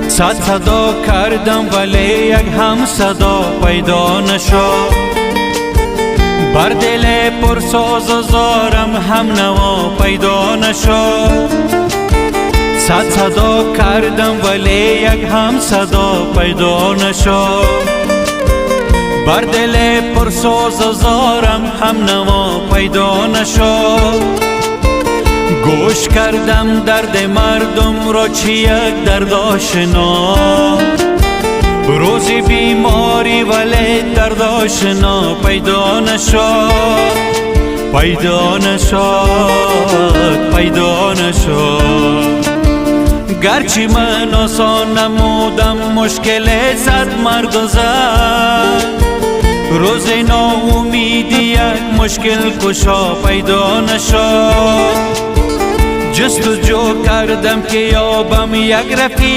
صد صدا کردم ولی یک هم صدا پیدا نشد. بر دل پرساز و زارم هم نوا پیدا نشد. صد صدا کردم ولی یک هم صدا پیدا نشد. بر دل پرساز و زارم هم نوا پیدا نشد. گوش کردم درد مردم را چی یک درد آشنا. روزی بیماری ولی درد آشنا پیدا نشد. پیدا نشد، پیدا نشد. گرچه من آسان نمودم مشکل صد مرد و زن. روز ناامیدی یک مشکل کشا پیدا نشد. جستجو کردم که یابم یک رفیق